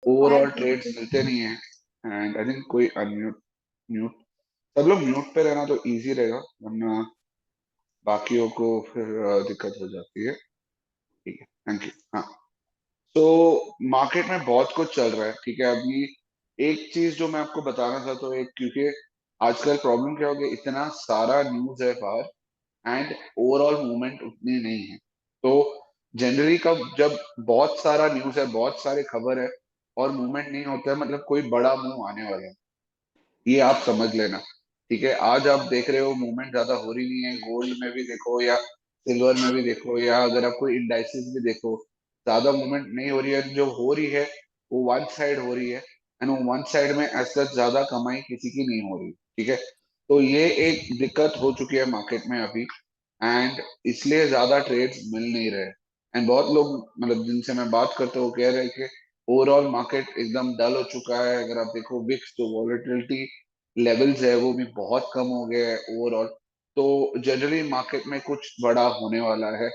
Overall trades मिलते नहीं है। एंड आई थिंक कोई अनम्यूट म्यूट सब लोग म्यूट पे रहना तो इजी रहेगा, वरना बाकियों को फिर दिक्कत हो जाती है। ठीक है, थैंक यू। हाँ, तो मार्केट में बहुत कुछ चल रहा है, ठीक है। अभी एक चीज जो मैं आपको बताना चाहता हूँ, एक, क्योंकि आजकल प्रॉब्लम क्या हो गया, इतना सारा न्यूज है बाहर एंड ओवरऑल मूवमेंट उतनी नहीं है। तो जनरली कब जब बहुत सारा न्यूज है, बहुत सारे खबर है और मूवमेंट नहीं होता है, मतलब कोई बड़ा मूव आने वाला है, ये आप समझ लेना। ठीक है, आज आप देख रहे हो मूवमेंट ज्यादा हो रही नहीं है, गोल्ड में भी देखो या सिल्वर में भी देखो, या अगर आप कोई इंडाइसिस भी देखो, ज्यादा मूवमेंट नहीं हो रही है। जो हो रही है वो वन साइड हो रही है, एंड वो वन साइड में एज सच ज्यादा कमाई किसी की नहीं हो रही। ठीक है, तो ये एक दिक्कत हो चुकी है मार्केट में अभी, एंड इसलिए ज्यादा ट्रेड्स मिल नहीं रहे। एंड बहुत लोग, मतलब जिनसे मैं बात करता हूँ, वो कह रहे हैं कि ओवरऑल मार्केट एकदम डल हो चुका है। अगर आप देखो विक्स जो वॉलेटिलिटी लेवल्स है वो भी बहुत कम हो गए हैं ओवरऑल। तो जनरली मार्केट में कुछ बड़ा होने वाला है,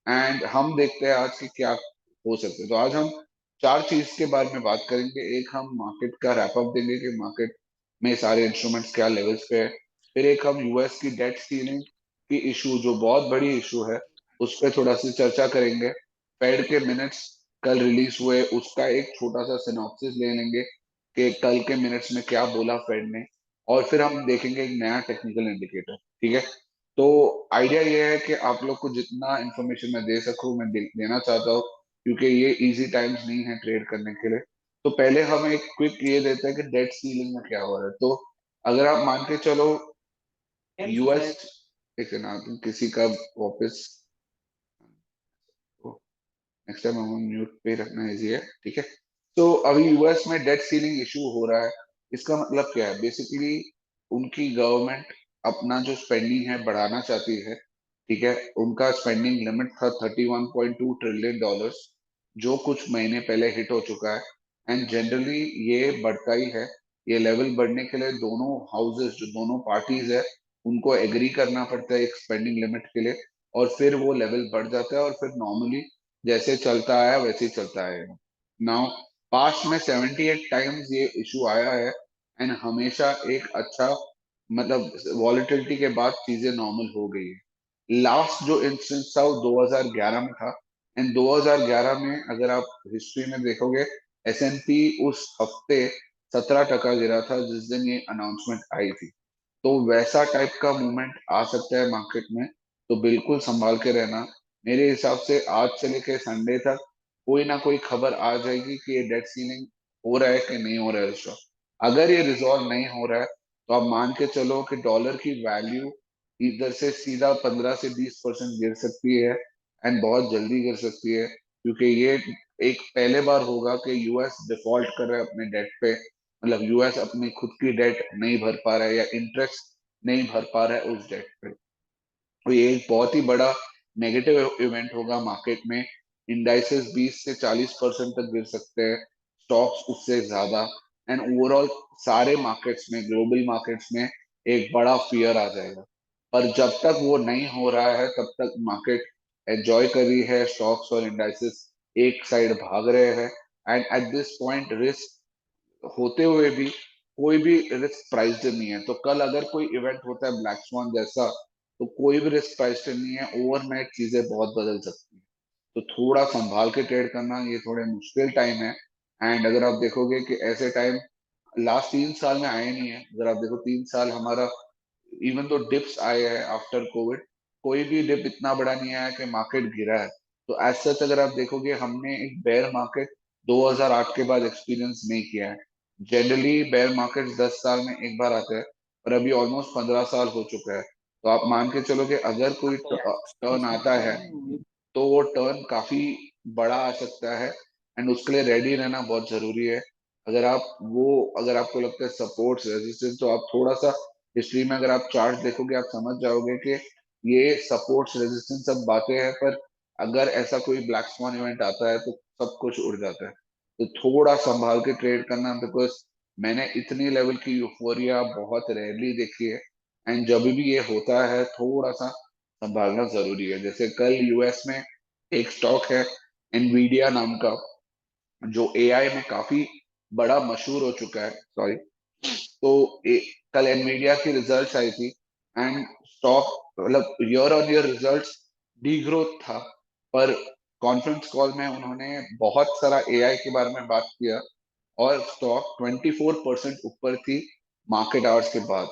एंड हम देखते हैं आज की क्या हो सकते हैं। तो आज हम चार चीज के बारे में बात करेंगे। एक, हम मार्केट का रैपअप देंगे कि मार्केट में सारे इंस्ट्रूमेंट्स क्या लेवल्स पे है। फिर एक, हम यूएस की डेट सीलिंग की इशू, जो बहुत बड़ी इशू है, उस पर थोड़ा सी चर्चा करेंगे। फेड के मिनट्स कल रिलीज हुए, उसका एक छोटा सा सिनॉप्सिस ले लेंगे कि कल के मिनट्स में क्या बोला फेड ने। और फिर हम देखेंगे एक नया टेक्निकल इंडिकेटर। ठीक है, तो आइडिया ये है कि आप लोग को जितना इंफॉर्मेशन मैं दे सकूं मैं देना चाहता हूँ, क्योंकि ये इजी टाइम्स नहीं है ट्रेड करने के लिए। तो पहले हम एक क्विक ये देते हैं कि डेट सीलिंग में क्या हो रहा है। तो अगर आप मान के चलो यूएस, एक ना किसी का वापस, नेक्स्ट टाइम हम म्यूट पे रखना इजी है। ठीक है, तो अभी यूएस में डेट सीलिंग इशू हो रहा है। इसका मतलब क्या है, बेसिकली उनकी गवर्नमेंट अपना जो स्पेंडिंग है बढ़ाना चाहती है। ठीक है, उनका स्पेंडिंग लिमिट था 31.2 ट्रिलियन डॉलर्स, जो कुछ महीने पहले हिट हो चुका है। एंड जनरली ये बढ़ता ही है। ये लेवल बढ़ने के लिए दोनों हाउसेस, जो दोनों पार्टीज है, उनको एग्री करना पड़ता है एक स्पेंडिंग लिमिट के लिए, और फिर वो लेवल बढ़ जाता है, और फिर नॉर्मली जैसे चलता आया वैसे ही चलता आएगा। नाउ पास्ट में 78 टाइम्स ये इशू आया है, एंड हमेशा एक अच्छा, मतलब वॉलेटिलिटी के बाद चीजें नॉर्मल हो गई है। लास्ट जो इंस्टेंस था वो 2011 में था, एंड 2011 में अगर आप हिस्ट्री में देखोगे, एसएनपी उस हफ्ते 17% गिरा था जिस दिन ये अनाउंसमेंट आई थी। तो वैसा टाइप का मूवमेंट आ सकता है मार्केट में, तो बिल्कुल संभाल के रहना। मेरे हिसाब से आज से लेके संडे तक कोई ना कोई खबर आ जाएगी कि ये डेट सीलिंग हो रहा है कि नहीं हो रहा है रिजॉल्व। अगर ये रिजॉल्व नहीं हो रहा है तो आप मान के चलो कि डॉलर की वैल्यू इधर से सीधा 15 से 20% गिर सकती है, एंड बहुत जल्दी गिर सकती है, क्योंकि ये एक पहले बार होगा कि यूएस डिफॉल्ट कर रहा है अपने डेट पे। मतलब यूएस अपनी खुद की डेट नहीं भर पा रहा है, या इंटरेस्ट नहीं भर पा रहा है उस डेट पे। तो ये एक बहुत ही बड़ा नेगेटिव इवेंट होगा मार्केट में। इंडाइसेस 20 से 40% तक गिर सकते हैं, स्टॉक्स उससे ज्यादा। एंड ओवरऑल सारे मार्केट्स में, ग्लोबल मार्केट्स में एक बड़ा फियर आ जाएगा। पर जब तक वो नहीं हो रहा है तब तक मार्केट एंजॉय कर रही है, स्टॉक्स और इंडाइसेस एक साइड भाग रहे हैं। And eight this point risk होते हुए भी कोई भी रिस्क प्राइस्ड नहीं है। तो कल अगर कोई इवेंट होता है ब्लैक स्वान जैसा, तो कोई भी रिस्क प्राइस्ड नहीं है, ओवरनाइट चीजें बहुत बदल सकती हैं। तो थोड़ा संभाल के ट्रेड करना, ये थोड़े मुश्किल टाइम है। एंड अगर आप देखोगे कि ऐसे टाइम लास्ट 3 साल में आए नहीं है। अगर आप देखो 3 साल हमारा, इवन तो डिप्स आए हैं आफ्टर कोविड, कोई भी डिप इतना बड़ा नहीं आया कि मार्केट गिरा है। तो एज सच अगर आप देखोगे, हमने एक बेयर मार्केट 2008 के बाद एक्सपीरियंस नहीं किया है। जनरली बेयर मार्केट 10 साल में एक बार आते हैं, पर अभी ऑलमोस्ट 15 साल हो चुका है। तो आप मान के चलो कि अगर कोई टर्न आता है तो वो टर्न काफी बड़ा आ सकता है, एंड उसके लिए रेडी रहना बहुत जरूरी है। अगर आपको लगता है सपोर्ट्स रेजिस्टेंस, तो आप थोड़ा सा हिस्ट्री में अगर आप चार्ट देखोगे आप समझ जाओगे कि ये सपोर्ट्स रेजिस्टेंस सब बातें हैं, पर अगर ऐसा कोई ब्लैक स्वॉन इवेंट आता है तो सब कुछ उड़ जाता है। तो थोड़ा संभाल के ट्रेड करना, बिकॉज मैंने इतनी लेवल की यूफोरिया बहुत रेयरली देखी है। एंड जब भी ये होता है थोड़ा सा संभालना जरूरी है। जैसे कल यूएस में एक स्टॉक है एनवीडिया नाम का, जो एआई में काफी बड़ा मशहूर हो चुका है, सॉरी। तो कल एनवीडिया की रिजल्ट्स आई थी, एंड स्टॉक मतलब year on year results D growth था, पर कॉन्फ्रेंस कॉल में उन्होंने बहुत सारा एआई के बारे में बात किया, और स्टॉक 24% ऊपर थी मार्केट आवर्स के बाद।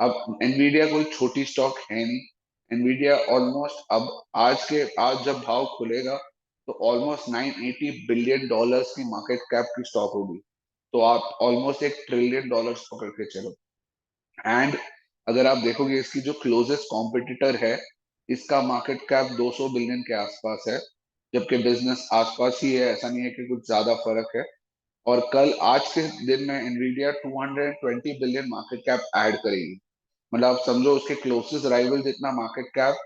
अब एनवीडिया कोई छोटी स्टॉक है नहीं। एनवीडिया ऑलमोस्ट अब आज जब भाव खुलेगा तो ऑलमोस्ट $980 बिलियन की मार्केट कैप की स्टॉक होगी। तो आप ऑलमोस्ट $1 ट्रिलियन पकड़ के चलो। एंड अगर आप देखोगे इसकी जो क्लोजेस्ट कॉम्पिटिटर है, इसका मार्केट कैप 200 बिलियन के आसपास है, जबकि बिजनेस आसपास ही है, ऐसा नहीं है कि कुछ ज्यादा फर्क है। और कल आज के दिन में Nvidia 220 billion market cap add करेगी। मतलब आप समझो उसके क्लोजेस्ट राइवल जितना मार्केट कैप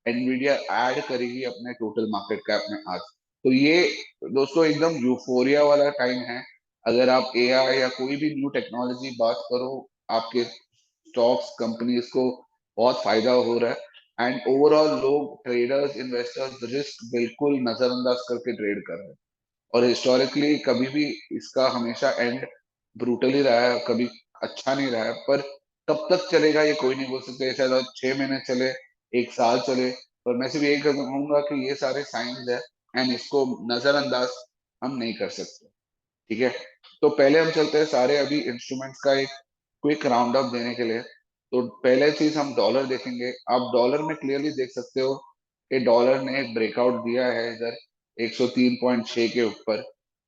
एनवीडिया ऐड करेगी अपने टोटल मार्केट कैप में आज। तो ये दोस्तों एकदम यूफोरिया वाला टाइम है। अगर आप एआई या कोई भी न्यू टेक्नोलॉजी बात करो, आपके स्टॉक्स कंपनीज को बहुत फायदा हो रहा है। एंड ओवरऑल लोग ट्रेडर्स इन्वेस्टर्स रिस्क बिल्कुल नजरअंदाज करके ट्रेड कर रहे हैं। और हिस्टोरिकली कभी भी इसका हमेशा एंड ब्रूटल ही रहा है, कभी अच्छा नहीं रहा है। पर कब तक चलेगा ये कोई नहीं बोल सकते, शायद और 6 महीने चले, 1 साल चले। पर मैं सिर्फ यही कहूंगा कि ये सारे साइंस है, एंड इसको नजरअंदाज हम नहीं कर सकते। ठीक है, तो पहले हम चलते हैं सारे अभी इंस्ट्रूमेंट्स का एक क्विक राउंड अप देने के लिए। तो पहले चीज हम डॉलर देखेंगे। आप डॉलर में क्लियरली देख सकते हो कि डॉलर ने एक ब्रेकआउट दिया है इधर 103.6 के ऊपर,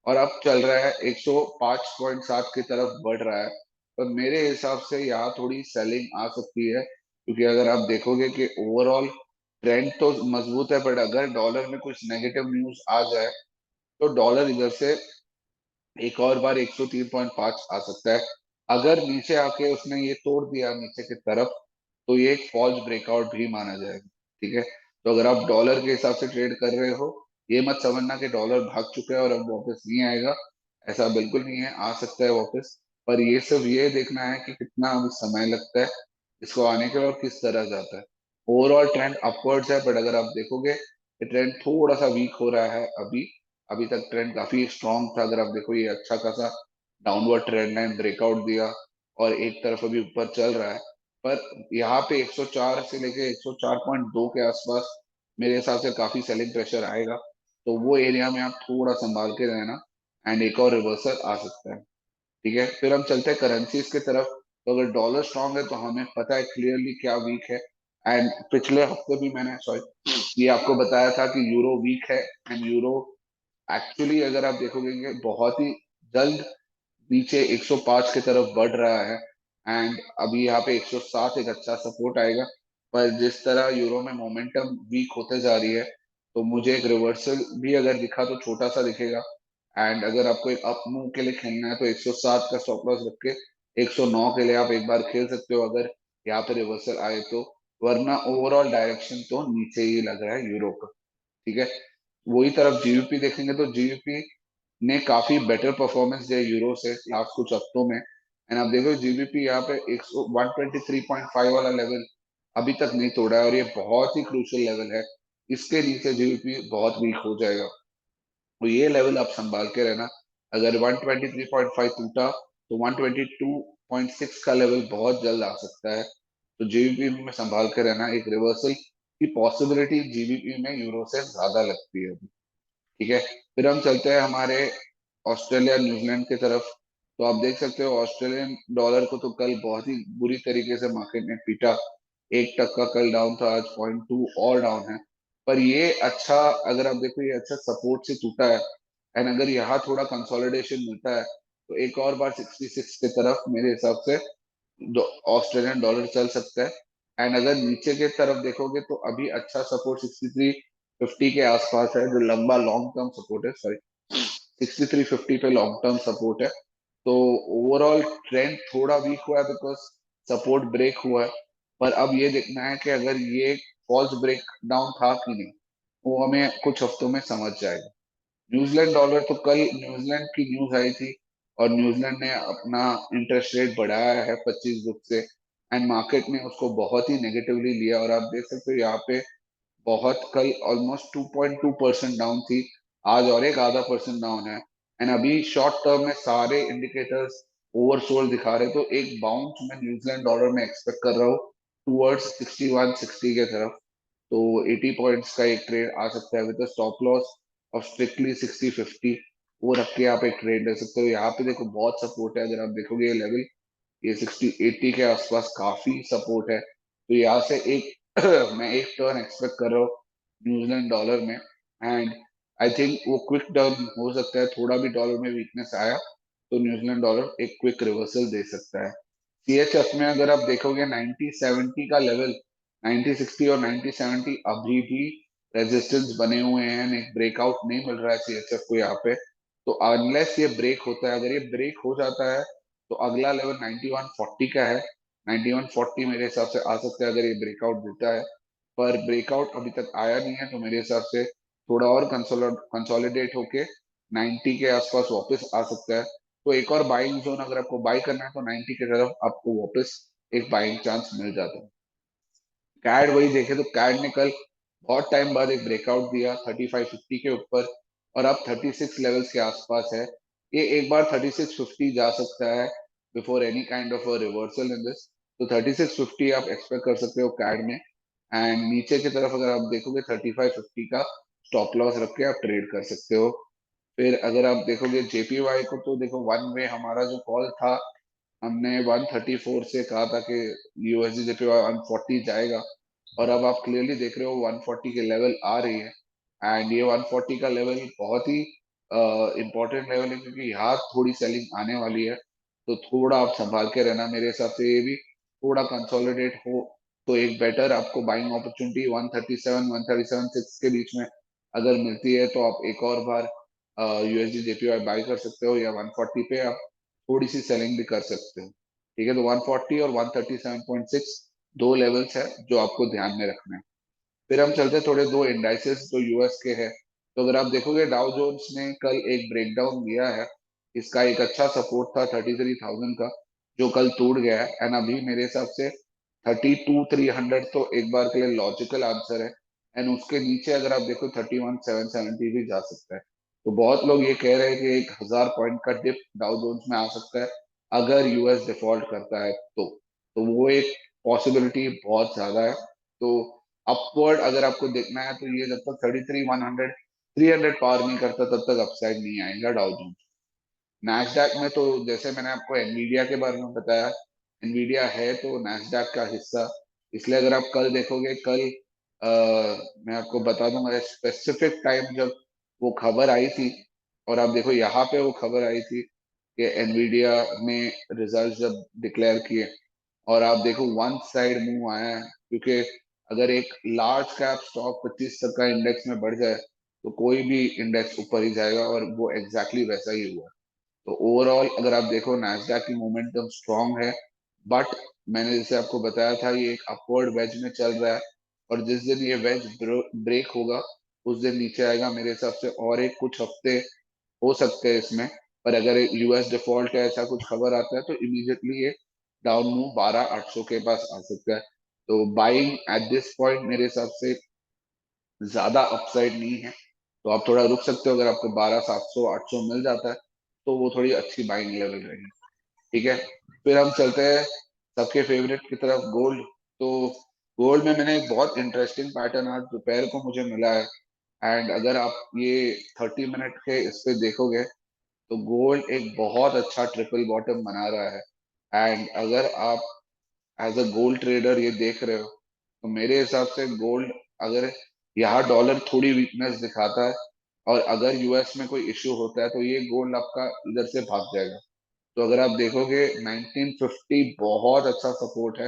और अब चल रहा है 105.7 की तरफ बढ़ रहा है। पर मेरे हिसाब से यहाँ थोड़ी सेलिंग आ सकती है, क्योंकि अगर आप देखोगे कि ओवरऑल ट्रेंड तो मजबूत है, बट अगर डॉलर में कुछ नेगेटिव न्यूज आ जाए तो डॉलर इधर से एक और बार 103.5 आ सकता है। अगर नीचे आके उसने ये तोड़ दिया नीचे की तरफ, तो ये एक फॉल्स ब्रेकआउट भी माना जाएगा। ठीक है, तो अगर आप डॉलर के हिसाब से ट्रेड कर रहे हो, ये मत समझना कि डॉलर भाग चुका है और अब वापस नहीं आएगा। ऐसा बिल्कुल नहीं है, आ सकता है वापस। पर ये सब ये देखना है कि कितना अभी समय लगता है इसको आने के, और किस तरह जाता है। ओवरऑल ट्रेंड अपवर्ड्स है, बट अगर आप देखोगे कि ट्रेंड थोड़ा सा वीक हो रहा है अभी। अभी तक ट्रेंड काफी स्ट्रांग था, अगर आप देखो ये अच्छा खासा डाउनवर्ड ट्रेंड लाइन ब्रेकआउट दिया और एक तरफ अभी ऊपर चल रहा है। पर यहाँ पे 104 से लेके 104.2 के आसपास मेरे हिसाब से काफी सेलिंग प्रेशर आएगा। तो वो एरिया में आप थोड़ा संभाल के रहना, एंड एक और रिवर्सल आ सकता है। ठीक है, फिर हम चलते हैं करेंसीज की तरफ। तो अगर डॉलर स्ट्रांग है तो हमें पता है क्लियरली क्या वीक है। एंड पिछले हफ्ते भी मैंने सॉरी ये आपको बताया था कि यूरो वीक है। एंड यूरो एक्चुअली अगर आप देखोगे कि बहुत ही जल्द नीचे 105 की तरफ बढ़ रहा है। एंड अभी यहाँ पे 107 एक अच्छा सपोर्ट आएगा। पर जिस तरह यूरो में मोमेंटम वीक होते जा रही है, तो मुझे एक रिवर्सल भी अगर दिखा तो छोटा सा दिखेगा। एंड अगर आपको एक अप मूव के लिए खेलना है तो 107 का स्टॉप लॉस रख के 109 के लिए आप एक बार खेल सकते हो, अगर यहाँ पे रिवर्सल आए तो। वरना ओवरऑल डायरेक्शन तो नीचे ही लग रहा है यूरो का। ठीक है, वही तरफ जीबीपी देखेंगे तो जीबीपी ने काफी बेटर परफॉर्मेंस दिया यूरो से लास्ट कुछ हफ्तों में। एंड आप देखो जीबीपी यहाँ पे 123.5 वाला लेवल अभी तक नहीं तोड़ा है, और ये बहुत ही क्रूशियल लेवल है। इसके नीचे जीबीपी बहुत वीक हो जाएगा। तो ये लेवल आप संभाल के रहना। अगर 123.5 टूटा तो 122.6 का लेवल बहुत जल्द आ सकता है। तो जीबीपी में संभाल के रहना, एक रिवर्सल की पॉसिबिलिटी जीबीपी में यूरो से ज्यादा लगती है। ठीक है, फिर हम चलते हैं हमारे ऑस्ट्रेलिया न्यूजीलैंड की तरफ। तो आप देख सकते हो ऑस्ट्रेलियन डॉलर को तो कल बहुत ही बुरी तरीके से मार्केट ने पीटा। 1 टका कल डाउन था, आज 0.2 और डाउन है। पर ये अच्छा, अगर आप देखो ये अच्छा सपोर्ट से टूटा है। एंड अगर यहाँ थोड़ा कंसोलिडेशन मिलता है तो एक और बार 66 की तरफ मेरे हिसाब से ऑस्ट्रेलियन डॉलर चल सकता है। एंड अगर नीचे की तरफ देखोगे तो अभी अच्छा सपोर्ट 63.50 के आसपास है, जो लंबा लॉन्ग टर्म सपोर्ट है, सॉरी। 6350 पे लॉन्ग टर्म सपोर्ट है। तो ओवरऑल ट्रेंड थोड़ा वीक हुआ है बिकॉज सपोर्ट ब्रेक हुआ है। पर अब ये देखना है कि अगर ये फॉल्स ब्रेक डाउन था कि नहीं, वो हमें कुछ हफ्तों में समझ जाएगा। न्यूजीलैंड डॉलर तो कल न्यूजीलैंड की न्यूज आई थी और न्यूजीलैंड ने अपना इंटरेस्ट रेट बढ़ाया है 25 से, एंड मार्केट ने उसको बहुत ही नेगेटिवली लिया और आप देख सकते हो यहाँ पे बहुत कल ऑलमोस्ट 2.2% डाउन थी। आज और एक आधा परसेंट डाउन है। एंड अभी शॉर्ट टर्म में सारे इंडिकेटर्स ओवरसोल्ड दिखा रहे, तो एक बाउंस मैं न्यूजीलैंड डॉलर में एक्सपेक्ट कर रहा हूँ टूवर्ड्स 6160 के तरफ। तो 80 पॉइंट्स का एक ट्रेड आ सकता है with stop loss of strictly 6050। वो रख के आप एक ट्रेड ले सकते हो। यहाँ पे देखो बहुत सपोर्ट है, अगर आप देखोगे ये लेवल, ये 60-80 के आसपास काफी सपोर्ट है। तो यहाँ से एक मैं एक टर्न एक्सपेक्ट कर रहा हूँ न्यूजीलैंड डॉलर में। एंड आई थिंक वो क्विक टर्न हो सकता है, थोड़ा भी डॉलर में वीकनेस आया तो न्यूजीलैंड डॉलर एक क्विक रिवर्सल दे सकता है। सीएचएफ में अगर आप देखोगे 90-70 का लेवल, 90-60 और 90-70 अभी भी रेजिस्टेंस बने हुए हैं। एक ब्रेकआउट नहीं मिल रहा है सीएचएफ को यहाँ पे। तो अनलेस ये ब्रेक होता है, अगर ये ब्रेक हो जाता है तो अगला लेवल 9140 का है। 9140 मेरे हिसाब से आ सकता है अगर ये ब्रेकआउट देता है। पर ब्रेकआउट अभी तक आया नहीं है, तो मेरे हिसाब से थोड़ा और कंसोलिडेट होके 90 के आसपास वापस आ सकता है। तो एक और बाइंग जोन अगर आपको बाई करना है तो 90 की तरफ आपको वापस एक बाइंग चांस मिल जाता है। कैड वही देखे तो कैड ने कल बहुत टाइम बाद एक ब्रेकआउट दिया 3550 के ऊपर, और अब 36 लेवल्स के आसपास है। ये एक बार 3650 जा सकता है before any kind of a reversal in this. तो 3650 आप एक्सपेक्ट कर सकते हो कैड में। एंड नीचे की तरफ अगर आप देखोगे 3550 का स्टॉप लॉस रख के आप ट्रेड कर सकते हो। फिर अगर आप देखोगे जेपीवाई को, तो देखो वन वे हमारा जो कॉल था, हमने 134 से कहा था कि यूएसडी जेपीवाई 140 जाएगा, और अब आप क्लियरली देख रहे हो 140 के लेवल आ रही है। एंड ये 140 का लेवल बहुत ही इंपॉर्टेंट लेवल है, क्योंकि यहाँ थोड़ी सेलिंग आने वाली है। तो थोड़ा आप संभाल के रहना मेरे हिसाब से। ये भी थोड़ा कंसोलिडेट हो तो एक बेटर आपको बाइंग अपॉर्चुनिटी 137 137.6 के बीच में अगर मिलती है, तो आप एक और बार यूएसडी जेपीवाई बाई कर सकते हो, या 140 पे आप थोड़ी सी सेलिंग भी कर सकते हो। ठीक है, तो 140 और 137.6 दो लेवल्स है जो आपको ध्यान में रखना है। फिर हम चलते हैं थोड़े दो इंडाइसेस जो यूएस के हैं। तो अगर आप देखोगे डाउ जोन्स ने कल एक ब्रेकडाउन दिया है। इसका एक अच्छा सपोर्ट था 33,000 का, जो कल टूट गया है। एंड अभी मेरे हिसाब से 32,300 तो एक बार के लिए लॉजिकल आंसर है। एंड उसके नीचे अगर आप देखो 31,770 भी जा सकता है। तो बहुत लोग ये कह रहे हैं कि 1,000 पॉइंट का डिप डाउ जोन्स में आ सकता है अगर यूएस डिफॉल्ट करता है तो वो एक पॉसिबिलिटी बहुत ज्यादा है। तो अपवर्ड अगर आपको देखना है तो ये जब तक 33,100 300 पार नहीं करता तब तक अपसाइड नहीं आएगा डाउ जोन्स। नैस्डैक में तो जैसे मैंने आपको एनवीडिया के बारे में बताया, एनवीडिया है तो नैस्डैक का हिस्सा। इसलिए अगर आप कल देखोगे, कल मैं आपको बता दूंगा स्पेसिफिक टाइम जब वो खबर आई थी, और आप देखो यहाँ पे वो खबर आई थी कि एनवीडिया ने रिजल्ट जब डिक्लेयर किए, और आप देखो वन साइड मूव आया है। क्योंकि अगर एक लार्ज कैप स्टॉक 25 तक का इंडेक्स में बढ़ जाए तो कोई भी इंडेक्स ऊपर ही जाएगा, और वो एग्जैक्टली वैसा ही हुआ। तो ओवरऑल अगर आप देखो नैस्डैक की मोमेंटम स्ट्रांग है। बट मैंने जैसे आपको बताया था ये एक अपवर्ड वेज में चल रहा है, और जिस दिन ये वेज ब्रेक होगा उस दिन नीचे आएगा मेरे हिसाब से। और एक कुछ हफ्ते हो सकते हैं इसमें। पर अगर यूएस डिफॉल्ट है ऐसा कुछ खबर आता है तो इमीडिएटली ये डाउन मूव 12,800 के पास आ सकता है। तो बाइंग एट दिस पॉइंट मेरे हिसाब से ज्यादा अपसाइड नहीं है। तो आप थोड़ा रुक सकते हो, अगर आपको 12,700 800 मिल जाता है तो वो थोड़ी अच्छी बाइंग लेवल रहेगी। ठीक है, फिर हम चलते हैं सबके फेवरेट की तरफ, गोल्ड। तो गोल्ड में मैंने एक बहुत इंटरेस्टिंग पैटर्न आज दोपहर को मुझे मिला है। एंड अगर आप ये 30 मिनट के इस पे देखोगे तो गोल्ड एक बहुत अच्छा ट्रिपल बॉटम बना रहा है। एंड अगर आप एज अ गोल्ड ट्रेडर ये देख रहे हो तो मेरे हिसाब से गोल्ड, अगर यहाँ डॉलर थोड़ी वीकनेस दिखाता है और अगर यूएस में कोई इश्यू होता है तो ये गोल्ड आपका इधर से भाग जाएगा। तो अगर आप देखोगे 1950 बहुत अच्छा सपोर्ट है।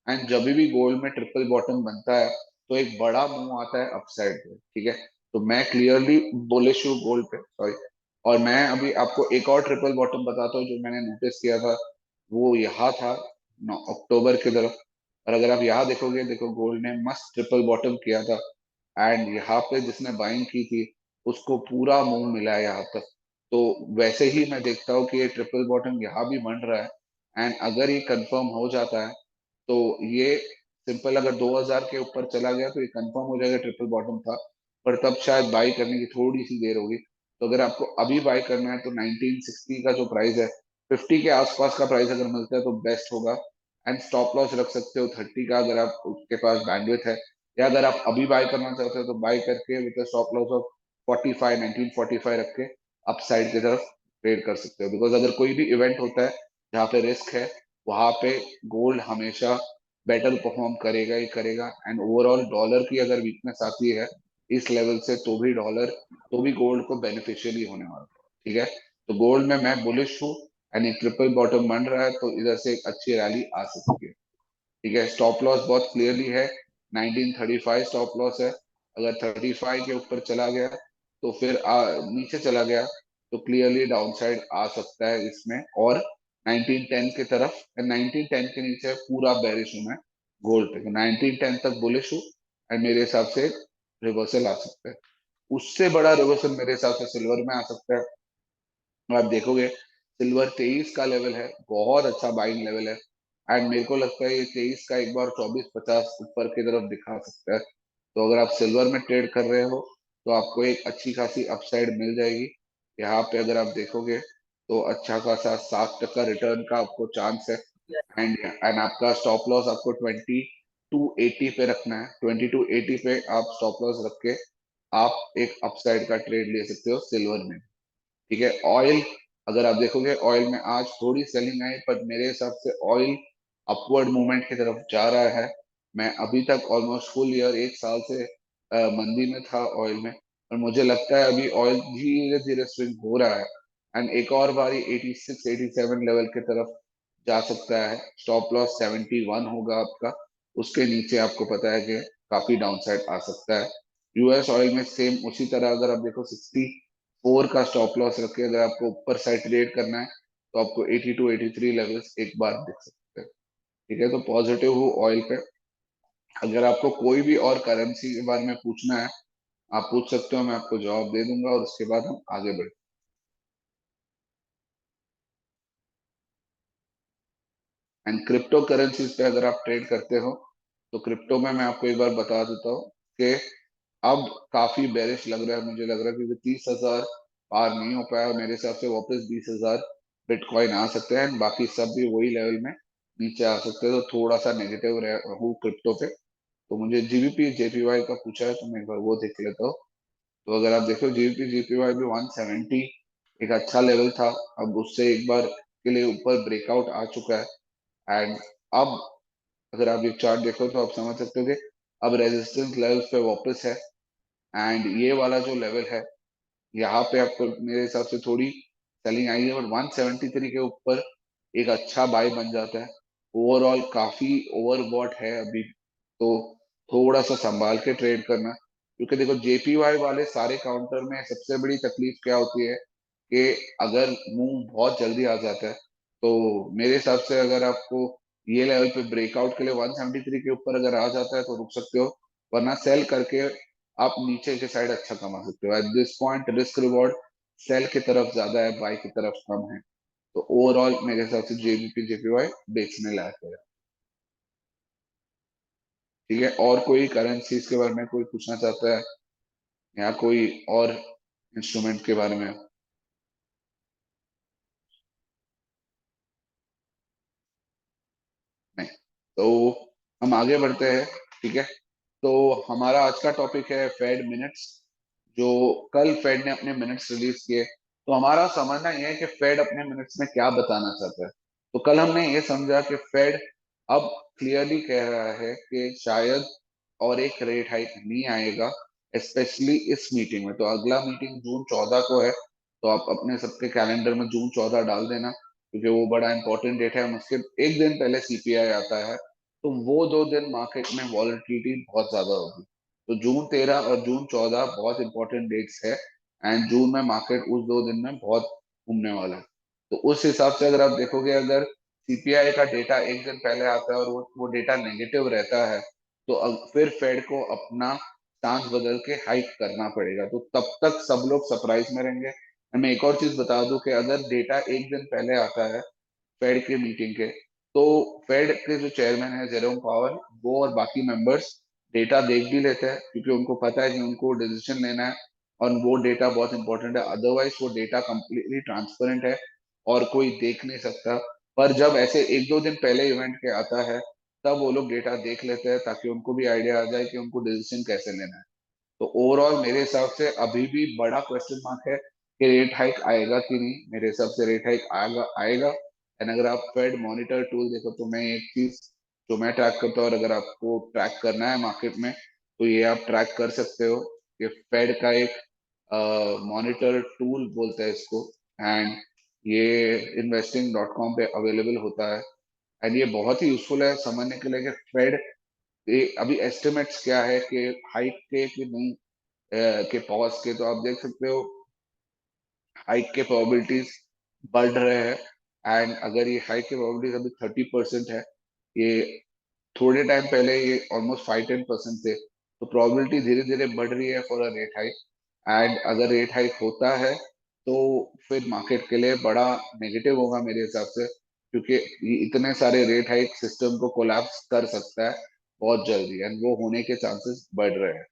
एंड जब भी गोल्ड में ट्रिपल बॉटम बनता है तो एक बड़ा मूव आता है अपसाइड पे। ठीक है, तो मैं क्लियरली बुलिश हूँ गोल्ड पे, सॉरी। और मैं अभी आपको एक और ट्रिपल बॉटम बताता हूँ जो मैंने नोटिस किया था, वो यहाँ था अक्टूबर की तरफ। और अगर आप यहाँ देखोगे, देखो गोल्ड ने मस्त ट्रिपल बॉटम किया था, एंड यहाँ पे जिसने बाइंग की थी उसको पूरा मुंह मिला है यहाँ तक। तो वैसे ही मैं देखता हूँ कि ये ट्रिपल बॉटम यहाँ भी बन रहा है, एंड अगर ये कंफर्म हो जाता है तो ये सिंपल, अगर 2000 के ऊपर चला गया तो ये कंफर्म हो जाएगा ट्रिपल बॉटम था। पर तब शायद बाई करने की थोड़ी सी देर होगी। तो अगर आपको अभी बाय करना है तो 1960 का जो प्राइस है, 50 के आसपास का प्राइस अगर मिलता है तो बेस्ट होगा। एंड स्टॉप लॉस रख सकते हो 30 का अगर आप उसके पास बैंडविथ है, या अगर आप अभी बाय करना चाहते हो तो बाय करके विद स्टॉप लॉस ऑफ 45, 1945 रख के अप साइड की तरफ ट्रेड कर सकते हो। बिकॉज अगर कोई भी इवेंट होता है जहाँ पे रिस्क है, वहां पे गोल्ड हमेशा बेटर परफॉर्म करेगा ही करेगा। एंड ओवरऑल डॉलर की अगर वीकनेस आती है इस लेवल से, तो भी गोल्ड को बेनिफिशियली होने वाला है। ठीक है, तो गोल्ड में मैं बुलिश हूँ, एंड एक ट्रिपल बॉटम बन रहा है तो इधर से एक अच्छी रैली आ सकती है। ठीक है, स्टॉप लॉस बहुत क्लियरली है, 1935 स्टॉप लॉस है। अगर 35 के ऊपर चला गया तो फिर नीचे चला गया तो क्लियरली डाउन साइड आ सकता है इसमें, और 1910 की तरफ। 1910 के नीचे पूरा बेरिश हूं मैं गोल्ड पे, 1910 तक बुलिश हूँ, एंड मेरे हिसाब से रिवर्सल आ सकता है। उससे बड़ा रिवर्सल मेरे हिसाब से सिल्वर में आ सकता है। आप देखोगे सिल्वर 23 का लेवल है, बहुत अच्छा बाइंग लेवल है, एंड मेरे को लगता है ये 23 का एक बार 24-50 ऊपर की तरफ दिखा सकता है। तो अगर आप सिल्वर में ट्रेड कर रहे हो तो आपको एक अच्छी खासी अपसाइड मिल जाएगी। यहाँ पे अगर आप देखोगे तो अच्छा खासा 7% रिटर्न का आपको चांस है। एंड आपका स्टॉप लॉस आपको 2280 पे रखना है, 2280 पे आप स्टॉप लॉस रख के आप एक अपसाइड का ट्रेड ले सकते हो सिल्वर में। ठीक है, ऑयल अगर आप देखोगे, ऑयल में आज थोड़ी सेलिंग आई, पर मेरे हिसाब से ऑयल अपवर्ड मूवमेंट की तरफ जा रहा है। मैं अभी तक ऑलमोस्ट फुल ईयर एक साल से मंदी में था ऑयल में, और मुझे लगता है अभी ऑयल धीरे धीरे स्विंग हो रहा है, एंड एक और बारी 86 87 लेवल की तरफ जा सकता है। स्टॉप लॉस 71 होगा आपका, उसके नीचे आपको पता है कि काफी डाउनसाइड आ सकता है। यूएस ऑयल में सेम उसी तरह अगर आप देखो 64 का स्टॉप लॉस रख के अगर आपको ऊपर साइड ट्रेड करना है तो आपको 82 83 लेवल्स एक बार दिख सकते हैं। ठीक है, तो पॉजिटिव हूँ ऑयल पे। अगर आपको कोई भी और करेंसी के बारे में पूछना है आप पूछ सकते हो, मैं आपको जवाब दे दूंगा, और उसके बाद हम आगे बढ़े। एंड क्रिप्टो करेंसीज पे अगर आप ट्रेड करते हो तो क्रिप्टो में मैं आपको एक बार बता देता हूँ कि अब काफी बेरिश लग रहा है, मुझे लग रहा है, क्योंकि 30,000 पार नहीं हो पाया, मेरे हिसाब से वापस 20,000 बिटकॉइन आ सकते हैं, बाकी सब भी वही लेवल में नीचे आ सकते हैं। तो थोड़ा सा नेगेटिव हूँ क्रिप्टो पे। तो मुझे जीबीपी जेपीवाई का पूछा है तो मैं एक बार वो देख लेता हूँ। तो अगर आप देखो जीबीपी जेपीवाई भी 170 एक अच्छा लेवल था, अब उससे एक बार के लिए ऊपर ब्रेकआउट आ चुका है। एंड अब अगर आप ये चार्ट देखो तो आप समझ सकते हो कि अब रेजिस्टेंस लेवल पे वापस है, एंड ये वाला जो लेवल है यहाँ पे आपको मेरे हिसाब से थोड़ी सेलिंग आई है, बट 173 के ऊपर एक अच्छा बाय बन जाता है। ओवरऑल काफी ओवरबॉट है अभी, तो थोड़ा सा संभाल के ट्रेड करना। क्योंकि देखो जेपीवाई वाले सारे काउंटर में सबसे बड़ी तकलीफ क्या होती है कि अगर मूव बहुत जल्दी आ जाता है, तो मेरे हिसाब से अगर आपको ये लेवल पे ब्रेकआउट के लिए 173 के ऊपर अगर आ जाता है तो रुक सकते हो, वरना सेल करके आप नीचे के साइड अच्छा कमा सकते हो। At this point risk reward sell की तरफ ज्यादा है, बाई की तरफ कम है। तो ओवरऑल मेरे हिसाब से जेबीपी जेपीवाई बेचने लायक है। ठीक है, और कोई करेंसीज के बारे में कोई पूछना चाहता है, या कोई और इंस्ट्रूमेंट के बारे में? नहीं, तो हम आगे बढ़ते हैं। ठीक है, तो हमारा आज का टॉपिक है फेड मिनट्स। जो कल फेड ने अपने मिनट्स रिलीज किए, तो हमारा समझना यह है कि फेड अपने मिनट्स में क्या बताना चाहता है। तो कल हमने ये समझा कि फेड अब क्लियरली कह रहा है कि शायद और एक रेट हाइक नहीं आएगा, स्पेशली इस मीटिंग में। तो अगला मीटिंग जून 14 को है, तो आप अपने सबके कैलेंडर में जून 14 डाल देना, क्योंकि वो बड़ा इंपॉर्टेंट डेट है। हम उसके एक दिन पहले सीपीआई आता है, तो वो 2 दिन मार्केट में वॉलेटिलिटी बहुत ज्यादा होगी। तो जून 13 और जून 14 बहुत इंपॉर्टेंट डेट्स है। एंड जून में मार्केट उस 2 दिन में बहुत घूमने वाला है। तो उस हिसाब से अगर आप देखोगे, अगर सीपीआई का डेटा एक दिन पहले आता है और वो डेटा नेगेटिव रहता है, तो फिर फेड को अपना स्टांस बदल के हाइक करना पड़ेगा, तो तब तक सब लोग सरप्राइज में रहेंगे। मैं एक और चीज बता दूं कि अगर डेटा एक दिन पहले आता है फेड के मीटिंग के, तो फेड के जो चेयरमैन है जेरोम पावर, वो और बाकी मेंबर्स डेटा देख भी लेते हैं, क्योंकि उनको पता है कि उनको डिसीजन लेना है और वो डेटा बहुत इंपॉर्टेंट है। अदरवाइज वो डेटा कंप्लीटली ट्रांसपेरेंट है और कोई देख नहीं सकता। पर जब ऐसे एक दो दिन पहले इवेंट के आता है, तब वो लोग डेटा देख लेते हैं, ताकि उनको भी आइडिया आ जाए कि उनको डिसीजन कैसे लेना है। तो ओवरऑल मेरे हिसाब से अभी भी बड़ा क्वेश्चन मार्क है कि रेट हाइक आएगा कि नहीं। मेरे हिसाब से रेट हाइक आएगा। एंड अगर आप फेड मॉनिटर टूल देखो, तो मैं एक चीज जो मैं ट्रैक करता हूँ, और अगर आपको ट्रैक करना है मार्केट में, तो ये आप ट्रैक कर सकते हो कि फेड का एक मॉनिटर टूल बोलते हैं इसको, एंड ये investing.com पे अवेलेबल होता है। एंड ये बहुत ही यूजफुल है समझने के लिए कि फेड अभी एस्टिमेट्स क्या है कि हाइक के कि नहीं, के पॉज के। तो आप देख सकते हो हाइक के प्रोबेबिलिटीज बढ़ रहे हैं। एंड अगर ये हाइक के प्रोबेबिलिटीज अभी 30% है, ये थोड़े टाइम पहले ये ऑलमोस्ट 5-10% थे, तो प्रोबेबिलिटी धीरे धीरे बढ़ रही है for a rate hike. And अगर रेट हाइक होता है, तो फिर मार्केट के लिए बड़ा नेगेटिव होगा मेरे हिसाब से, क्योंकि ये इतने सारे रेट हाइक सिस्टम को कोलैप्स कर सकता है बहुत जल्दी, एंड वो होने के चांसेस बढ़ रहे हैं।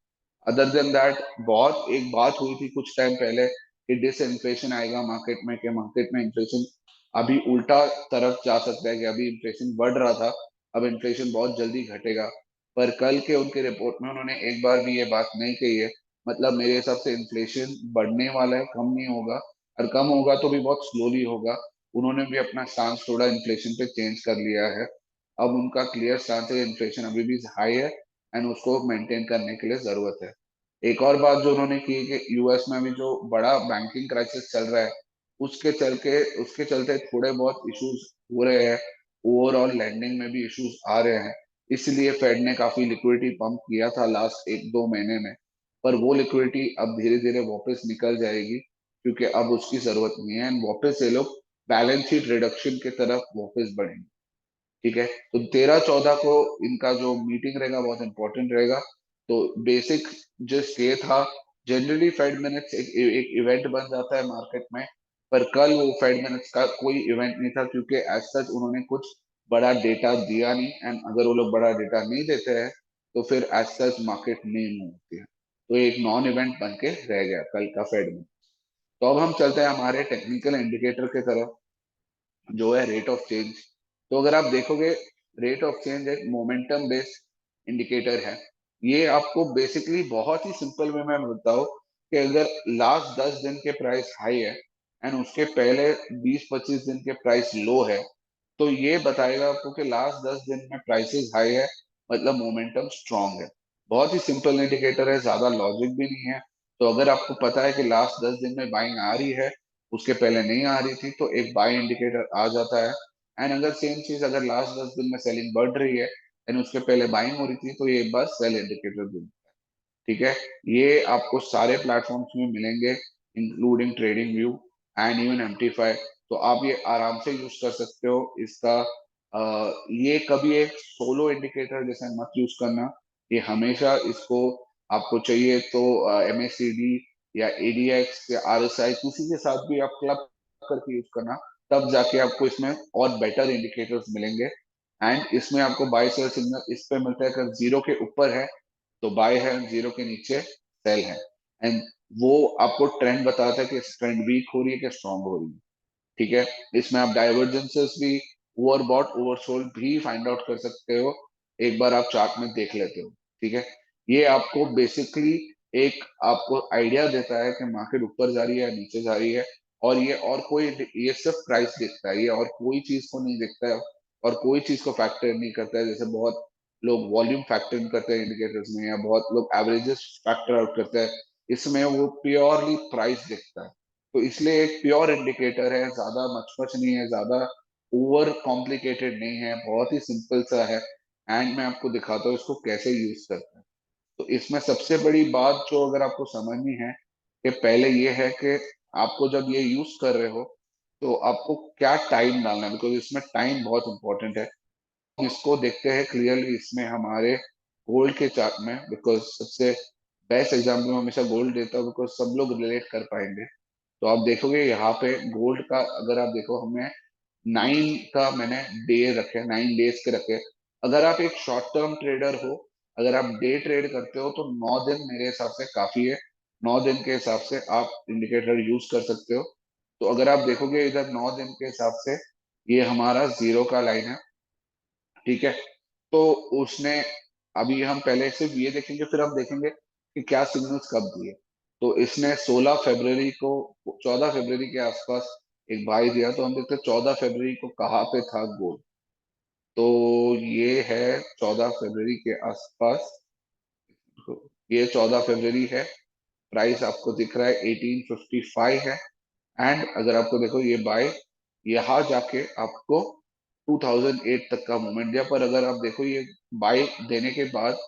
अदर देन दैट, बहुत एक बात हुई थी कुछ टाइम पहले कि डिसइन्फ्लेशन आएगा मार्केट में, कि मार्केट में इन्फ्लेशन अभी उल्टा तरफ जा सकता है, कि अभी इन्फ्लेशन बढ़ रहा था, अब इन्फ्लेशन बहुत जल्दी घटेगा। पर कल के उनके रिपोर्ट में उन्होंने एक बार भी ये बात नहीं कही है। मतलब मेरे हिसाब से इन्फ्लेशन बढ़ने वाला है, कम नहीं होगा, और कम होगा तो भी बहुत स्लोली होगा। उन्होंने भी अपना स्टांस थोड़ा इन्फ्लेशन पे चेंज कर लिया है। अब उनका क्लियर स्टांस है, इन्फ्लेशन अभी भी हाई है एंड उसको मेंटेन करने के लिए जरूरत है। एक और बात जो उन्होंने की कि यूएस में भी जो बड़ा बैंकिंग क्राइसिस चल रहा है, उसके चलते थोड़े बहुत इश्यूज हो रहे हैं, ओवरऑल लैंडिंग में भी इश्यूज आ रहे हैं। इसलिए फेड ने काफी लिक्विडिटी पंप किया था लास्ट 1-2 महीने में, पर वो लिक्विडिटी अब धीरे धीरे वापस निकल जाएगी, क्योंकि अब उसकी जरूरत नहीं है, एंड वापस ये लोग बैलेंस शीट रिडक्शन की तरफ वापस बढ़ेंगे। ठीक है, तो 13-14 को इनका जो मीटिंग रहेगा बहुत इंपॉर्टेंट रहेगा। तो बेसिक जस्ट ये था। जनरली फेड मिनट्स एक इवेंट बन जाता है मार्केट में, पर कल वो फेड मिनट्स का कोई इवेंट नहीं था, क्योंकि एज सच उन्होंने कुछ बड़ा डेटा दिया नहीं, एंड अगर वो लोग बड़ा डेटा नहीं देते हैं, तो फिर एज सच मार्केट नहीं मूव होती है। तो एक नॉन इवेंट बन के रह गया कल का फेड में। तो अब हम चलते हैं हमारे टेक्निकल इंडिकेटर की तरफ, जो है रेट ऑफ चेंज। तो अगर आप देखोगे, रेट ऑफ चेंज एक मोमेंटम बेस्ड इंडिकेटर है। ये आपको बेसिकली बहुत ही सिंपल वे में बताऊं कि अगर लास्ट 10 दिन के प्राइस हाई है एंड उसके पहले 20-25 दिन के प्राइस लो है, तो ये बताएगा आपको कि लास्ट 10 दिन में प्राइसेस हाई है, मतलब मोमेंटम स्ट्रांग है। बहुत ही सिंपल इंडिकेटर है, ज्यादा लॉजिक भी नहीं है। तो अगर आपको पता है कि लास्ट 10 दिन में बाइंग आ रही है, उसके पहले नहीं आ रही थी, तो एक बाय इंडिकेटर आ जाता है। एंड अगर सेम चीज अगर लास्ट 10 दिन में सेलिंग बढ़ रही है एंड उसके पहले बाइंग हो रही थी, तो ये बस सेल इंडिकेटर भी। ठीक है, ये आपको सारे प्लेटफॉर्म्स में मिलेंगे, including TradingView and even एमटीफाई। तो आप ये आराम से यूज कर सकते हो इसका। ये कभी एक सोलो इंडिकेटर जैसे मत यूज करना। ये हमेशा इसको आपको चाहिए तो एमएससीडी या एडीएक्स या आरएसआई किसी के साथ भी आप क्लब करके यूज करना, तब जाके आपको इसमें और बेटर इंडिकेटर्स मिलेंगे। एंड इसमें आपको बाय सेल सिग्नल इस पे मिलता है, अगर जीरो के ऊपर है तो बाय है, जीरो के नीचे सेल है। एंड वो आपको ट्रेंड बताता है कि ट्रेंड वीक हो रही है कि स्ट्रांग हो रही है। ठीक है, इसमें आप डाइवर्जेंसेस भी, ओवरबॉट ओवरसोल्ड भी फाइंड आउट कर सकते हो, एक बार आप चार्ट में देख लेते हो। ठीक है, ये आपको बेसिकली एक आपको आइडिया देता है कि मार्केट ऊपर जा रही है या नीचे जा रही है। और ये सिर्फ प्राइस देखता है, ये और कोई चीज को नहीं देखता है, और कोई चीज को फैक्टर नहीं करता है। जैसे बहुत लोग वॉल्यूम फैक्टर करते हैं इंडिकेटर्स में, या बहुत लोग एवरेजेस फैक्टर आउट करते हैं, इसमें वो प्योरली प्राइस देखता है। तो इसलिए एक प्योर इंडिकेटर है, ज्यादा मचमच नहीं है, ज्यादा ओवर कॉम्प्लिकेटेड नहीं है, बहुत ही सिंपल सा है। एंड मैं आपको दिखाता हूँ इसको कैसे यूज करते हैं। तो इसमें सबसे बड़ी बात जो अगर आपको समझनी है, कि पहले ये है कि आपको जब ये यूज कर रहे हो तो आपको क्या टाइम डालना है, बिकॉज इसमें टाइम बहुत इंपॉर्टेंट है। इसको देखते हैं क्लियरली इसमें हमारे गोल्ड के चार्ट में, बिकॉज सबसे बेस्ट एग्जाम्पल मैं हमेशा गोल्ड देता हूँ बिकॉज सब लोग रिलेट कर पाएंगे। तो आप देखोगे यहाँ पे गोल्ड का अगर आप देखो, हमें 9 का मैंने डे रखे, 9 डेज के रखे। अगर आप एक शॉर्ट टर्म ट्रेडर हो, अगर आप डे ट्रेड करते हो तो 9 दिन मेरे हिसाब से काफी है। 9 दिन के हिसाब से आप इंडिकेटर यूज कर सकते हो। तो अगर आप देखोगे इधर 9 दिन के हिसाब से ये हमारा जीरो का लाइन है, ठीक है। तो उसने, अभी हम पहले सिर्फ ये देखेंगे फिर हम देखेंगे कि क्या सिग्नल्स कब दिए। तो इसने 16 फरवरी को, 14 फरवरी के आसपास एक बाई दिया। तो हम देखते हैं 14 फरवरी को कहाँ पे था गोल्ड। तो ये है 14 फरवरी के आसपास, ये 14 फरवरी है। प्राइस आपको दिख रहा है 1855 है। एंड अगर आपको देखो ये बाय यहाँ जाके आपको 2008 तक का मूवमेंट दिया। पर अगर आप देखो ये बाय देने के बाद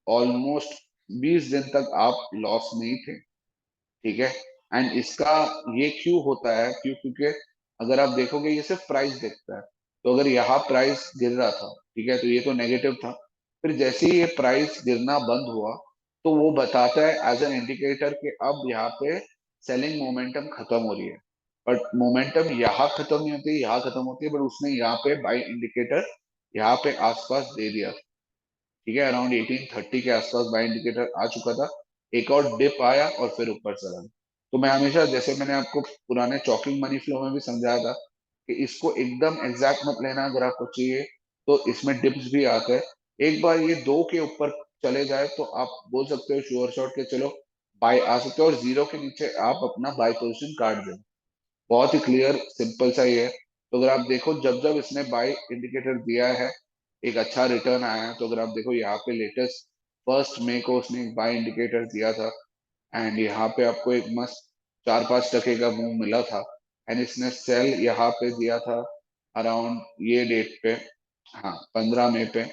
ऑलमोस्ट 20 दिन तक आप लॉस में ही थे, ठीक है। एंड इसका ये क्यों होता है, क्योंकि अगर आप देखोगे ये सिर्फ प्राइस देखता है। तो अगर यहाँ प्राइस गिर रहा था, ठीक है, तो ये तो नेगेटिव था। फिर जैसे ही ये प्राइस गिरना बंद हुआ तो वो बताता है एज एन इंडिकेटर कि अब यहाँ पे सेलिंग मोमेंटम खत्म हो रही है। बट मोमेंटम यहाँ खत्म नहीं होती, यहाँ खत्म होती है, बट उसने यहाँ पे बाई इंडिकेटर यहाँ पे आसपास दे दिया, ठीक है। अराउंड 1830 के आसपास बाय इंडिकेटर आ चुका था। एक और डिप आया और फिर ऊपर चला। तो मैं हमेशा, जैसे मैंने आपको पुराने चॉकिंग मनी फ्लो में भी समझाया था कि इसको एकदम एग्जैक्ट मत लेना। अगर आपको चाहिए तो इसमें डिप्स भी आते हैं। एक बार ये दो के ऊपर चले जाए तो आप बोल सकते हो श्योर शॉट के चलो बाय आ सकते हो, और जीरो के नीचे आप अपना बाय पोजिशन काट देना। बहुत ही क्लियर सिंपल सा ये है। तो अगर आप देखो जब जब इसने बाय इंडिकेटर दिया है एक अच्छा रिटर्न आया है। तो अगर आप देखो यहाँ पे लेटेस्ट 1 मई को उसने एक बाय इंडिकेटर दिया था। एंड यहाँ पे आपको एक मस्त 4-5 टके का मूव मिला था। एंड इसने सेल यहाँ पे दिया था अराउंड ये डेट पे, हाँ 15 मई पे।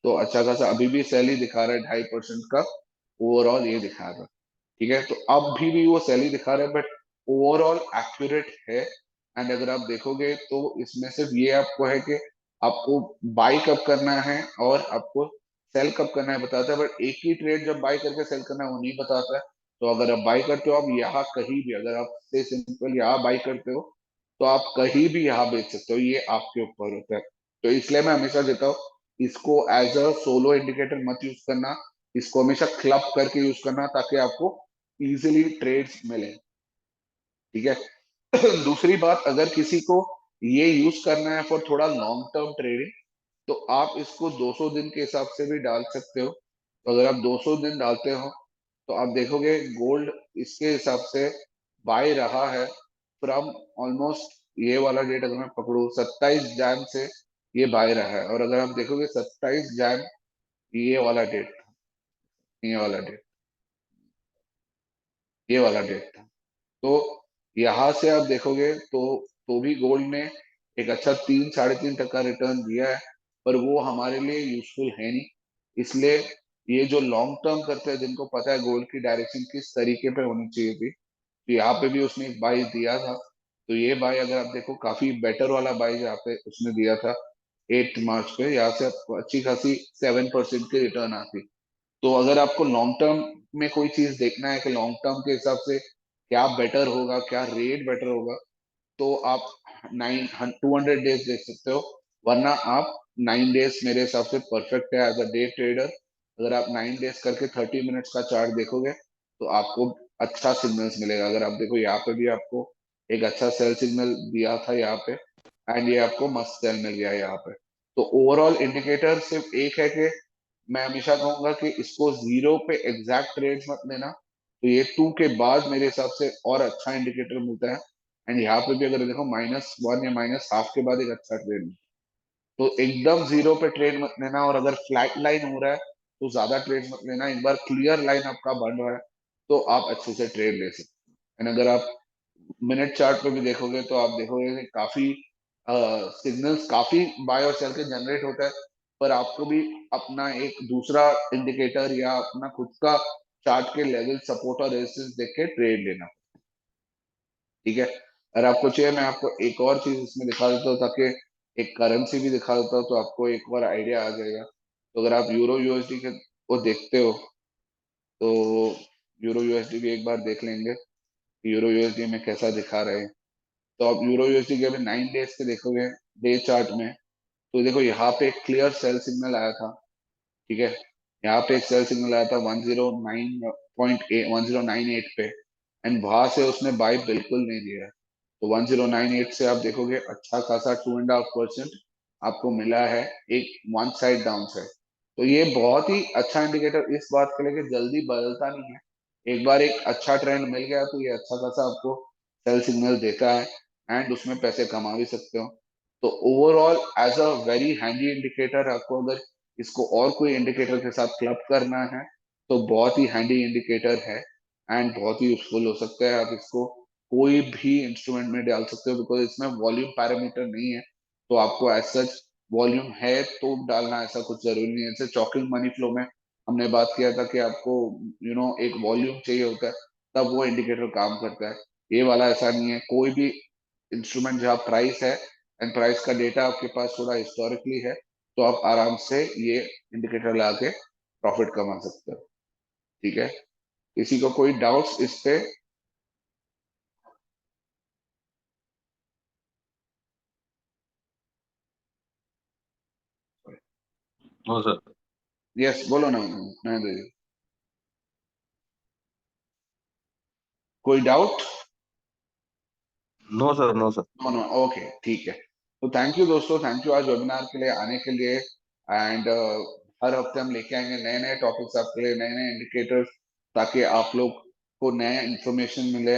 तो अच्छा खासा अभी भी सेल ही दिखा रहा है, 2.5% का ओवरऑल ये दिखा रहा है, ठीक है। तो अब भी वो सेल ही दिखा रहा है, बट ओवरऑल एक्यूरेट है। एंड अगर आप देखोगे तो इसमें सिर्फ ये आपको है कि आपको बाई कब करना है और आपको सेल कब करना है बताता है। बट एक ही ट्रेड जब बाई करके सेल करना है वो नहीं बताता है। तो अगर आप बाई करते हो, आप यहाँ कहीं भी, अगर आप से सिंपल यहाँ बाई करते हो तो आप कहीं भी यहाँ बेच सकते हो, ये आपके ऊपर होता है। तो इसलिए मैं हमेशा देता हूँ इसको एज अ सोलो इंडिकेटर मत यूज करना, इसको हमेशा क्लब करके यूज करना ताकि आपको इजीली ट्रेड्स मिले, ठीक है। दूसरी बात, अगर किसी को ये यूज करना है फॉर थोड़ा लॉन्ग टर्म ट्रेडिंग तो आप इसको 200 दिन के हिसाब से भी डाल सकते हो। तो अगर आप 200 दिन डालते हो तो आप देखोगे गोल्ड इसके हिसाब से बाय रहा है फ्रॉम ऑलमोस्ट, ये वाला डेट अगर मैं पकड़ू 27 जैन से ये बाय रहा है। और अगर आप देखोगे 27 जैन ये वाला डेट था, ये वाला डेट, ये वाला डेट था। तो यहाँ से आप देखोगे तो भी गोल्ड ने एक अच्छा 3-3.5% रिटर्न दिया है। पर वो हमारे लिए यूजफुल है नहीं। इसलिए ये जो लॉन्ग टर्म करते हैं जिनको पता है गोल्ड की डायरेक्शन किस तरीके पे होनी चाहिए थी, तो यहाँ पे भी उसने एक बाई दिया था। तो ये बाई अगर आप देखो काफी बेटर वाला बाई जहाँ पे उसने दिया था 8 मार्च पे, यहाँ से आपको अच्छी खासी 7% की रिटर्न आती। तो अगर आपको लॉन्ग टर्म में कोई चीज देखना है कि लॉन्ग टर्म के हिसाब से क्या बेटर होगा, क्या रेट बेटर होगा, तो आप 200 डेज देख सकते हो। वरना आप 9 डेज मेरे हिसाब से परफेक्ट है एज अ डे ट्रेडर। अगर आप 9 डेज करके 30 मिनट्स का चार्ट देखोगे तो आपको अच्छा सिग्नल्स मिलेगा। अगर आप देखो यहाँ पे भी आपको एक अच्छा सेल सिग्नल दिया था यहाँ पे, एंड ये आपको मस्त सेल मिल गया यहाँ पे। तो ओवरऑल इंडिकेटर सिर्फ एक है कि मैं हमेशा कहूंगा कि इसको जीरो पे एग्जैक्ट ट्रेड्स मत लेना। तो ये 2 के बाद मेरे हिसाब से और अच्छा इंडिकेटर मिलता है। एंड यहाँ पे भी अगर देखो -1 या -1/2 के बाद एक अच्छा ट्रेड, तो एकदम जीरो पे ट्रेड मत लेना। और अगर फ्लैट लाइन हो रहा है तो ज्यादा ट्रेड मत लेना। एक बार क्लियर लाइन आपका बन रहा है तो आप अच्छे से ट्रेड ले सकते हैं। एंड अगर आप मिनट चार्ट पे भी देखोगे तो आप देखोगे कि काफी सिग्नल्स काफी बाय और सेल के जनरेट होता है। पर आपको भी अपना एक दूसरा इंडिकेटर या अपना खुद का चार्ट के लेवल, सपोर्ट और रेजिस्टेंस देख के ट्रेड लेना, ठीक है। अगर आपको चाहिए मैं आपको एक और चीज इसमें दिखा देता हूँ, ताकि एक करेंसी भी दिखा देता हूँ, तो आपको एक और आइडिया आ जाएगा। तो अगर आप यूरो यूएसडी के वो देखते हो, तो यूरो यूएसडी भी एक बार देख लेंगे कि यूरो यूएसडी में कैसा दिखा रहे हैं। तो आप यूरो यूएसडी के अभी 9 डेज के देखोगे डे चार्ट में, तो देखो यहाँ पे एक क्लियर सेल सिग्नल आया था, ठीक है। यहाँ पे एक सेल सिग्नल आया था 109.109.8 पे, एंड वहां से उसने बाई बिल्कुल नहीं दिया। तो 1098 से आप देखोगे अच्छा खासा 2.5% आपको मिला है, एक वन साइड डाउन साइड। तो ये बहुत ही अच्छा इंडिकेटर इस बात के लिए कि जल्दी बदलता नहीं है। एक बार एक अच्छा ट्रेंड मिल गया तो ये अच्छा खासा आपको सेल सिग्नल देता है, एंड उसमें पैसे कमा भी सकते हो। तो overall as a very handy indicator, आपको अगर इसको और कोई इंडिकेटर के साथ क्लब करना है तो बहुत ही हैंडी इंडिकेटर है, एंड बहुत ही यूजफुल हो सकता है। आप इसको कोई भी इंस्ट्रूमेंट में डाल सकते हो, बिकॉज इसमें वॉल्यूम पैरामीटर नहीं है, तो आपको एज सच वॉल्यूम है तो डालना, ऐसा कुछ जरूरी नहीं है। जैसे चॉकिंग मनी फ्लो में हमने बात किया था कि आपको एक वॉल्यूम चाहिए होता है, तब वो इंडिकेटर काम करता है। ये वाला ऐसा नहीं है। कोई भी इंस्ट्रूमेंट जहाँ प्राइस है एंड प्राइस का डेटा आपके पास थोड़ा हिस्टोरिकली है, तो आप आराम से ये इंडिकेटर लगा के प्रॉफिट कमा सकते हो, ठीक है। किसी को कोई डाउट्स इस पे? No sir. यस, बोलो ना, मैं दे कोई doubt? No sir, no sir. No no, okay, ठीक है। तो थैंक यू दोस्तों, थैंक यू आज वेबिनार के लिए आने के लिए। एंड हर हफ्ते हम लेके आएंगे नए नए टॉपिक्स आपके लिए, नए नए इंडिकेटर्स, ताकि आप लोग को नया इंफॉर्मेशन मिले।